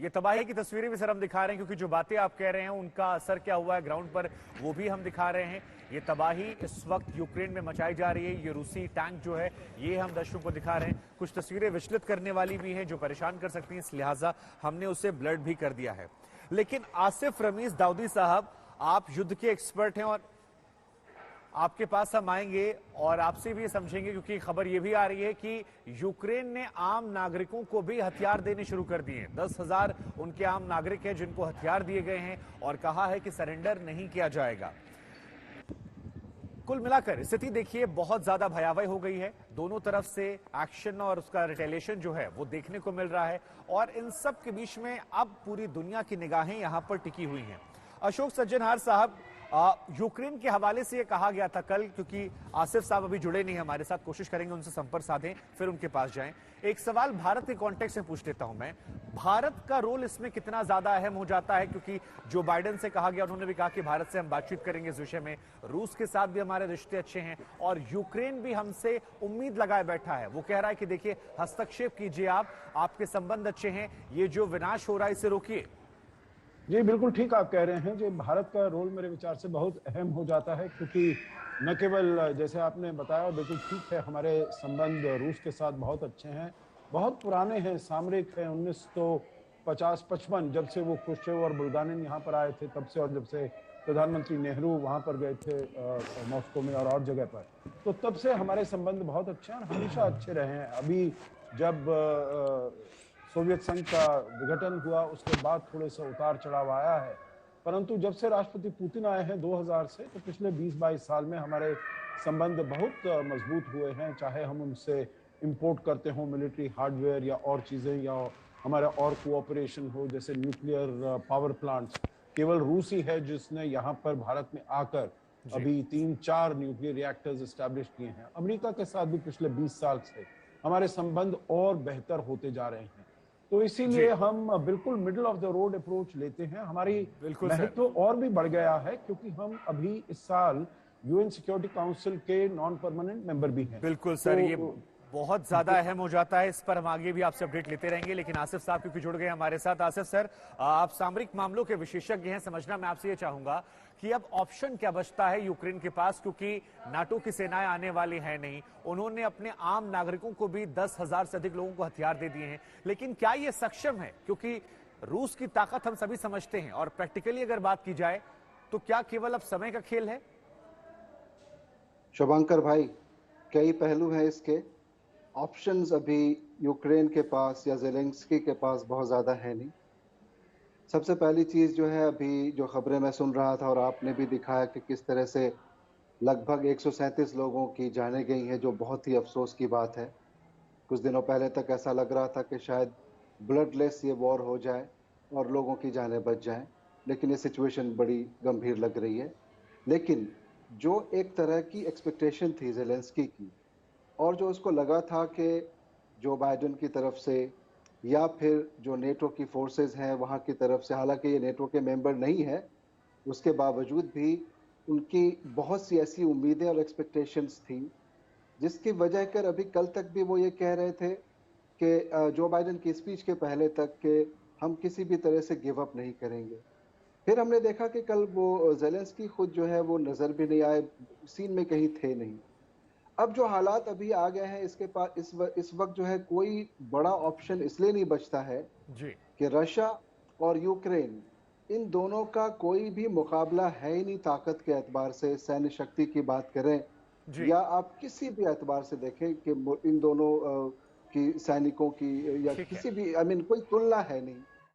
ये तबाही की तस्वीरें भी सर हम दिखा रहे हैं, क्योंकि जो बातें आप कह रहे हैं उनका असर क्या हुआ है ग्राउंड पर वो भी हम दिखा रहे हैं। ये तबाही इस वक्त यूक्रेन में मचाई जा रही है, ये रूसी टैंक जो है ये हम दर्शकों को दिखा रहे हैं। कुछ तस्वीरें विचलित करने वाली भी हैं जो परेशान कर सकती हैं, इस लिहाजा हमने उसे ब्लड भी कर दिया है। लेकिन आसिफ रमीज दाऊदी साहब, आप युद्ध के एक्सपर्ट हैं और आपके पास हम आएंगे और आपसे भी समझेंगे, क्योंकि खबर यह भी आ रही है कि यूक्रेन ने आम नागरिकों को भी हथियार देने शुरू कर दिए। 10,000 उनके आम नागरिक हैं जिनको हथियार दिए गए हैं और कहा है कि सरेंडर नहीं किया जाएगा। कुल मिलाकर स्थिति देखिए बहुत ज्यादा भयावह हो गई है। दोनों तरफ से एक्शन और उसका रिटेलिएशन जो है वो देखने को मिल रहा है और इन सब के बीच में अब पूरी दुनिया की निगाहें यहां पर टिकी हुई हैं। अशोक सज्जनहार साहब, यूक्रेन के हवाले से ये कहा गया था कल, क्योंकि आसिफ साहब अभी जुड़े नहीं हमारे साथ, कोशिश करेंगे उनसे संपर्क साधें फिर उनके पास जाएं। एक सवाल भारत के कॉन्टेक्स्ट में पूछ लेता हूं मैं, भारत का रोल इसमें कितना ज्यादा अहम हो जाता है? क्योंकि जो बाइडेन से कहा गया, उन्होंने भी कहा कि भारत से हम बातचीत करेंगे इस विषय में, रूस के साथ भी हमारे रिश्ते अच्छे हैं और यूक्रेन भी हमसे उम्मीद लगाए बैठा है। वो कह रहा है कि देखिए हस्तक्षेप कीजिए, आपके संबंध अच्छे हैं, ये जो विनाश हो रहा है इसे रोकिए। जी बिल्कुल ठीक आप कह रहे हैं। जो भारत का रोल मेरे विचार से बहुत अहम हो जाता है, क्योंकि न केवल जैसे आपने बताया बिल्कुल ठीक है, हमारे संबंध रूस के साथ बहुत अच्छे हैं, बहुत पुराने हैं, सामरिक हैं। 1950-55 जब से वो क्रुश्चेव और बुल्गानिन यहाँ पर आए थे तब से, और जब से प्रधानमंत्री नेहरू वहाँ पर गए थे मॉस्को में और जगह पर, तो तब से हमारे संबंध बहुत अच्छे हैं और हमेशा अच्छे रहे हैं। अभी जब सोवियत संघ का विघटन हुआ उसके बाद थोड़े से उतार चढ़ाव आया है, परंतु जब से राष्ट्रपति पुतिन आए हैं 2000 से, तो पिछले 20-22 साल में हमारे संबंध बहुत मजबूत हुए हैं। चाहे हम उनसे इंपोर्ट करते हो मिलिट्री हार्डवेयर या और चीजें, या हमारा और कोऑपरेशन हो, जैसे न्यूक्लियर पावर प्लांट्स। केवल रूस ही है जिसने यहाँ पर भारत में आकर अभी 3-4 न्यूक्लियर रिएक्टर्स एस्टैब्लिश किए हैं। अमेरिका के साथ भी पिछले 20 साल से हमारे संबंध और बेहतर होते जा रहे हैं। तो इसीलिए हम बिल्कुल middle of the road approach लेते हैं। हमारी महत्व और भी बढ़ गया है क्योंकि हम अभी इस साल यूएन सिक्योरिटी काउंसिल के नॉन परमानेंट मेंबर भी हैं। बिल्कुल सर, ये बहुत ज्यादा अहम हो जाता है। इस पर हम आगे भी आपसे अपडेट लेते रहेंगे, लेकिन आसिफ साहब क्योंकि जुड़ गए हमारे साथ। आसिफ सर, आप सामरिक मामलों के विशेषज्ञ हैं, समझना मैं आपसे ये चाहूंगा कि अब ऑप्शन क्या बचता है यूक्रेन के पास, क्योंकि नाटो की सेनाएं आने वाली हैं नहीं। उन्होंने अपने आम नागरिकों को भी 10,000 से अधिक लोगों को हथियार दे दिए हैं, लेकिन क्या ये सक्षम है? क्योंकि रूस की ताकत हम सभी समझते हैं और प्रैक्टिकली अगर बात की जाए तो क्या केवल अब समय का खेल है? शुभंकर भाई, कई पहलू हैं इसके। ऑप्शंस अभी यूक्रेन के पास या ज़ेलेंस्की के पास बहुत ज़्यादा है नहीं। सबसे पहली चीज़ जो है, अभी जो खबरें मैं सुन रहा था और आपने भी दिखाया कि किस तरह से लगभग 137 लोगों की जानें गई हैं, जो बहुत ही अफसोस की बात है। कुछ दिनों पहले तक ऐसा लग रहा था कि शायद ब्लडलेस ये वॉर हो जाए और लोगों की जानें बच जाएं, लेकिन ये सिचुएशन बड़ी गंभीर लग रही है। लेकिन जो एक तरह की एक्सपेक्टेशन थी ज़ेलेंस्की की, और जो उसको लगा था कि जो बाइडेन की तरफ से या फिर जो नेटो की फोर्सेस हैं वहाँ की तरफ से, हालांकि ये नेटो के मेंबर नहीं है, उसके बावजूद भी उनकी बहुत सी ऐसी उम्मीदें और एक्सपेक्टेशंस थी, जिसकी वजह कर अभी कल तक भी वो ये कह रहे थे कि जो बाइडेन की स्पीच के पहले तक कि हम किसी भी तरह से गिव अप नहीं करेंगे। फिर हमने देखा कि कल वो ज़ेलेंस्की खुद जो है वो नज़र भी नहीं आए, सीन में कहीं थे नहीं। अब जो हालात अभी आ गए हैं, इसके पास इस वक्त जो है कोई बड़ा ऑप्शन इसलिए नहीं बचता है जी कि रशिया और यूक्रेन, इन दोनों का कोई भी मुकाबला है ही नहीं ताकत के एतबार से। सैन्य शक्ति की बात करें जी या आप किसी भी एतबार से देखें कि इन दोनों की सैनिकों की या ठीक है। किसी भी कोई तुलना है नहीं।